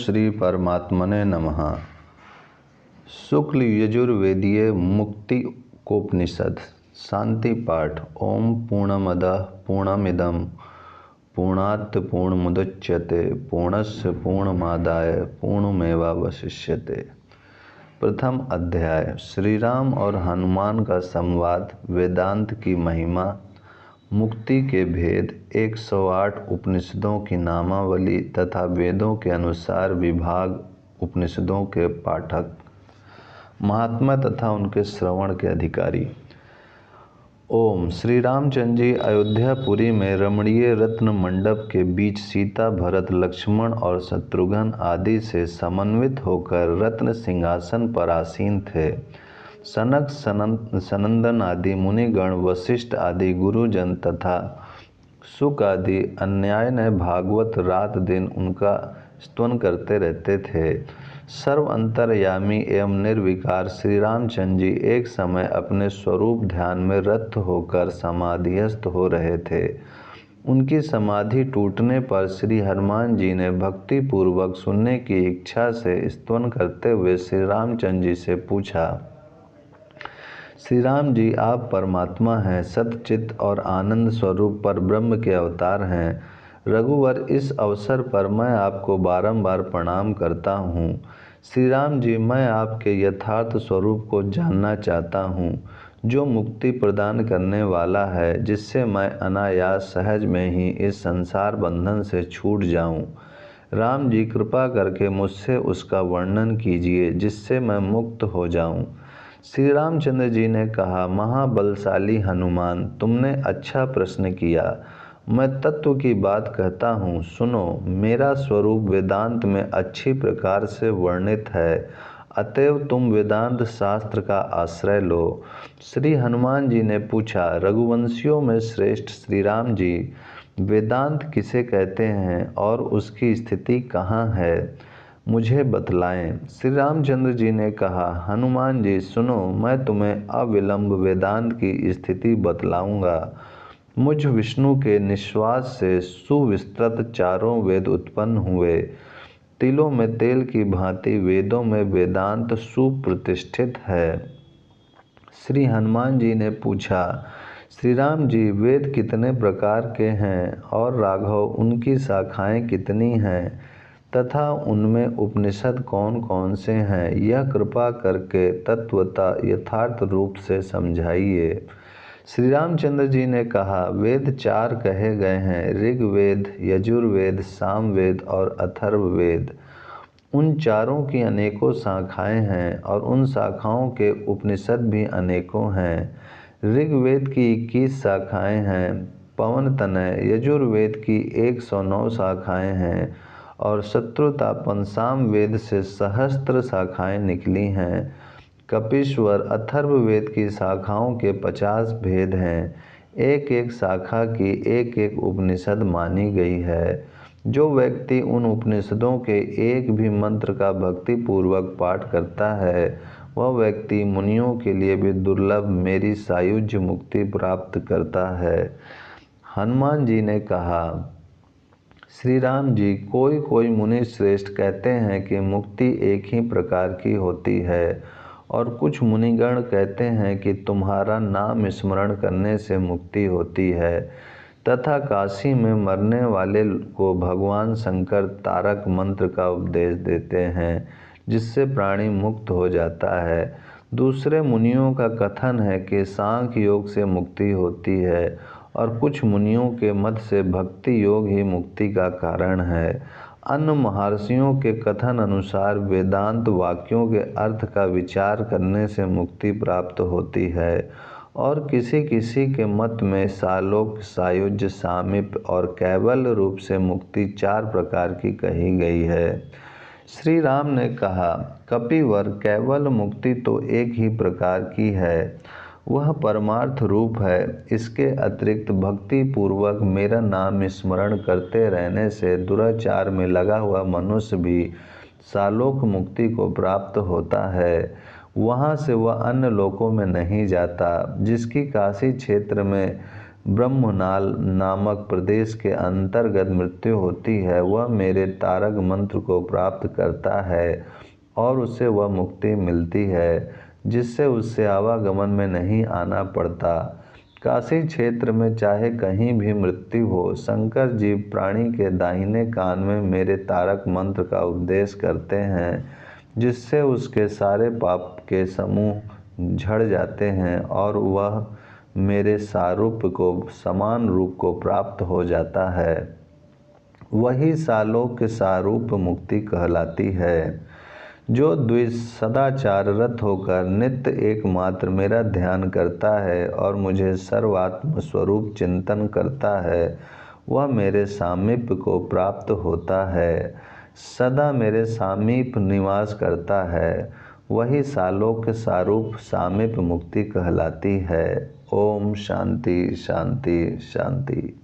श्री परमात्मने नमः। शुक्ल यजुर्वेदीय मुक्तिकोपनिषद शांति पाठ। ओम पूर्णमदः पूर्णमिदं पूर्णात् पूर्णमुदच्यते पूर्णस्य पूर्णमादाय पूर्णमेवावशिष्यते। प्रथम अध्याय। श्री राम और हनुमान का संवाद, वेदांत की महिमा, मुक्ति के भेद, 108 उपनिषदों की नामावली तथा वेदों के अनुसार विभाग, उपनिषदों के पाठक, महात्मा तथा उनके श्रवण के अधिकारी। ओम। श्री रामचंद्र जी अयोध्यापुरी में रमणीय रत्न मंडप के बीच सीता, भरत, लक्ष्मण और शत्रुघ्न आदि से समन्वित होकर रत्न सिंहासन पर आसीन थे। सनक, सनंदन आदि मुनिगण, वशिष्ठ आदि गुरुजन तथा सुक आदि अन्यायन भागवत रात दिन उनका स्तवन करते रहते थे। सर्व अंतर्यामी एवं निर्विकार श्री रामचंद्र जी एक समय अपने स्वरूप ध्यान में रत होकर समाधिस्थ हो रहे थे। उनकी समाधि टूटने पर श्री हनुमान जी ने भक्ति पूर्वक सुनने की इच्छा से स्तवन करते हुए श्री रामचंद्र जी से पूछा, श्री राम जी, आप परमात्मा हैं, सतचित और आनंद स्वरूप पर ब्रह्म के अवतार हैं। रघुवर, इस अवसर पर मैं आपको बारंबार प्रणाम करता हूँ। श्री राम जी, मैं आपके यथार्थ स्वरूप को जानना चाहता हूँ, जो मुक्ति प्रदान करने वाला है, जिससे मैं अनायास सहज में ही इस संसार बंधन से छूट जाऊँ। राम जी, कृपा करके मुझसे उसका वर्णन कीजिए, जिससे मैं मुक्त हो जाऊँ। श्री रामचंद्र जी ने कहा, महाबलशाली हनुमान, तुमने अच्छा प्रश्न किया। मैं तत्व की बात कहता हूँ, सुनो। मेरा स्वरूप वेदांत में अच्छी प्रकार से वर्णित है, अतएव तुम वेदांत शास्त्र का आश्रय लो। श्री हनुमान जी ने पूछा, रघुवंशियों में श्रेष्ठ श्री राम जी, वेदांत किसे कहते हैं और उसकी स्थिति कहाँ है, मुझे बतलाएं। श्री रामचंद्र जी ने कहा, हनुमान जी सुनो, मैं तुम्हें अविलंब वेदांत की स्थिति बतलाऊंगा। मुझ विष्णु के निश्वास से सुविस्तृत चारों वेद उत्पन्न हुए। तिलों में तेल की भांति वेदों में वेदांत सुप्रतिष्ठित है। श्री हनुमान जी ने पूछा, श्री राम जी, वेद कितने प्रकार के हैं और राघव उनकी शाखाएं कितनी हैं तथा उनमें उपनिषद कौन कौन से हैं, यह कृपा करके तत्वता यथार्थ रूप से समझाइए। श्री रामचंद्र जी ने कहा, वेद 4 कहे गए हैं, ऋग्वेद, यजुर्वेद, सामवेद और अथर्ववेद। उन चारों की अनेकों शाखाएं हैं और उन शाखाओं के उपनिषद भी अनेकों हैं। ऋग्वेद की 21 शाखाएं हैं, पवन तनय। यजुर्वेद की 109 शाखाएं हैं और शत्रुतापन सामवेद से सहस्त्र शाखाएं निकली हैं। कपीश्वर अथर्ववेद की शाखाओं के 50 भेद हैं। एक एक शाखा की एक एक उपनिषद मानी गई है। जो व्यक्ति उन उपनिषदों के एक भी मंत्र का भक्ति पूर्वक पाठ करता है, वह व्यक्ति मुनियों के लिए भी दुर्लभ मेरी सायुज्य मुक्ति प्राप्त करता है। हनुमान जी ने कहा, श्री राम जी, कोई कोई मुनि श्रेष्ठ कहते हैं कि मुक्ति एक ही प्रकार की होती है और कुछ मुनिगण कहते हैं कि तुम्हारा नाम स्मरण करने से मुक्ति होती है तथा काशी में मरने वाले को भगवान शंकर तारक मंत्र का उपदेश देते हैं, जिससे प्राणी मुक्त हो जाता है। दूसरे मुनियों का कथन है कि सांख्य योग से मुक्ति होती है और कुछ मुनियों के मत से भक्ति योग ही मुक्ति का कारण है। अन्य महर्षियों के कथन अनुसार वेदांत वाक्यों के अर्थ का विचार करने से मुक्ति प्राप्त होती है और किसी किसी के मत में सालोक, सायुज्य, सामीप्य और कैवल्य रूप से मुक्ति 4 प्रकार की कही गई है। श्री राम ने कहा, कपिवर, कैवल्य मुक्ति तो एक ही प्रकार की है, वह परमार्थ रूप है। इसके अतिरिक्त भक्ति पूर्वक मेरा नाम स्मरण करते रहने से दुराचार में लगा हुआ मनुष्य भी सालोक मुक्ति को प्राप्त होता है। वहाँ से वह अन्य लोकों में नहीं जाता। जिसकी काशी क्षेत्र में ब्रह्मनाल नामक प्रदेश के अंतर्गत मृत्यु होती है, वह मेरे तारक मंत्र को प्राप्त करता है और उसे वह मुक्ति मिलती है जिससे उससे आवागमन में नहीं आना पड़ता। काशी क्षेत्र में चाहे कहीं भी मृत्यु हो, शंकर जी प्राणी के दाहिने कान में मेरे तारक मंत्र का उपदेश करते हैं, जिससे उसके सारे पाप के समूह झड़ जाते हैं और वह मेरे सारूप को समान रूप को प्राप्त हो जाता है। वही सालोक सारूप मुक्ति कहलाती है। जो सदाचार रत होकर नित्य एकमात्र मेरा ध्यान करता है और मुझे सर्वात्म स्वरूप चिंतन करता है, वह मेरे सामीप को प्राप्त होता है, सदा मेरे सामीप निवास करता है। वही सालोक सारूप सामीप मुक्ति कहलाती है। ओम शांति शांति शांति।